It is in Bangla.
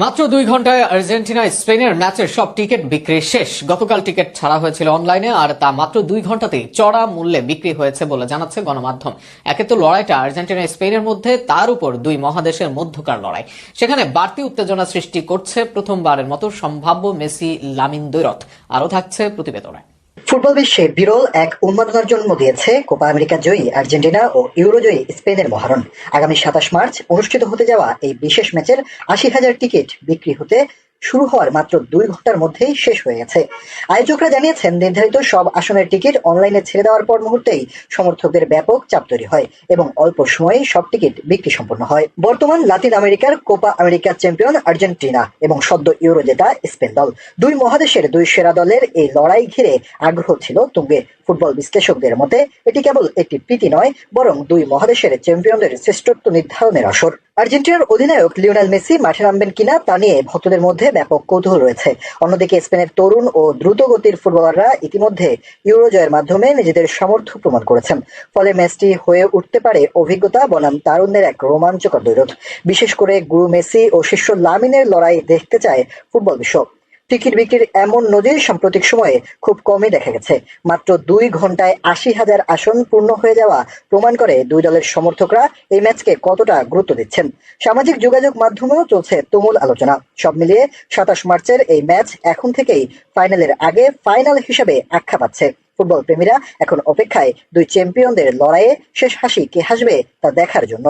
মাত্র 2 ঘন্টায় আর্জেন্টিনা স্পেনের ম্যাচের সব টিকিট বিক্রি শেষ। গতকাল টিকিট ছাড়া হয়েছিল অনলাইনে, আর তা মাত্র 2 ঘন্টাতেই চড়া মূল্যে বিক্রি হয়েছে বলে জানাচ্ছে গণমাধ্যম। একে তো লড়াইটা আর্জেন্টিনা স্পেনের মধ্যে, তার উপর দুই মহাদেশের মধ্যকার লড়াই, সেখানে বাড়তি উত্তেজনা সৃষ্টি করছে প্রথমবারের মতো সম্ভাব্য মেসি লামিন দ্বৈরথ। আরও থাকছে প্রতিবেদনে। ফুটবল বিশ্বে বিরল এক উন্মাদনার জন্ম দিয়েছে কোপা আমেরিকা জয়ী আর্জেন্টিনা ও ইউরো জয়ী স্পেনের মহারণ। আগামী 27 মার্চ অনুষ্ঠিত হতে যাওয়া এই বিশেষ ম্যাচের 80,000 টিকিট বিক্রি হতে শুরু হওয়ার মাত্র 2 ঘন্টার মধ্যেই শেষ হয়ে গেছে। আয়োজকরা জানিয়েছেন, নির্ধারিত সব আসনের টিকিট অনলাইনে ছেড়ে দেওয়ার পর মুহূর্তেই সমর্থকদের ব্যাপক চাপ তৈরি হয় এবং অল্প সময়েই সব টিকিট বিক্রি সম্পন্ন হয়। বর্তমান লাতিন আমেরিকার কোপা আমেরিকা চ্যাম্পিয়ন আর্জেন্টিনা এবং সদ্য ইউরো জেতা স্পেন দল, দুই মহাদেশের দুই সেরা দলের এই লড়াই ঘিরে আগ্রহ ছিল তুঙ্গে। ফুটবল বিশ্লেষকদের মতে এটি কেবল একটি প্রীতি নয়, বরং দুই মহাদেশের চ্যাম্পিয়নদের শ্রেষ্ঠত্ব নির্ধারণের আসর। আর্জেন্টিনার অধিনায়ক লিওনেল মেসি মাঠে নামবেন কিনা তা নিয়ে ভক্তদের মধ্যে ব্যাপক কৌতূহল রয়েছে। অন্যদিকে স্পেনের তরুণ ও দ্রুত গতির ফুটবলাররা ইতিমধ্যে ইউরো জয়ের মাধ্যমে নিজেদের সামর্থ্য প্রমাণ করেছেন। ফলে ম্যাচটি হয়ে উঠতে পারে অভিজ্ঞতা বনাম তারুণ্যের এক রোমাঞ্চকর দ্বৈরথ। বিশেষ করে গুরু মেসি ও শিষ্য লামিনের লড়াই দেখতে চায় ফুটবল বিশ্ব। টিকিট বিক্রির এমন নজির সাম্প্রতিক সময়ে খুব কমই দেখা গেছে। মাত্র 2 ঘন্টায় 80,000 আসন পূর্ণ হয়ে যাওয়া প্রমাণ করে দুই দলের সমর্থকরা এই ম্যাচকে কতটা গুরুত্ব দিচ্ছেন। সামাজিক যোগাযোগ মাধ্যমেও চলছে তুমুল আলোচনা। সব মিলিয়ে 27 মার্চের এই ম্যাচ এখন থেকেই ফাইনালের আগে ফাইনাল হিসেবে আখ্যা পাচ্ছে। ফুটবল প্রেমীরা এখন অপেক্ষায় দুই চ্যাম্পিয়নদের লড়াইয়ে শেষ হাসি কে হাসবে তা দেখার জন্য।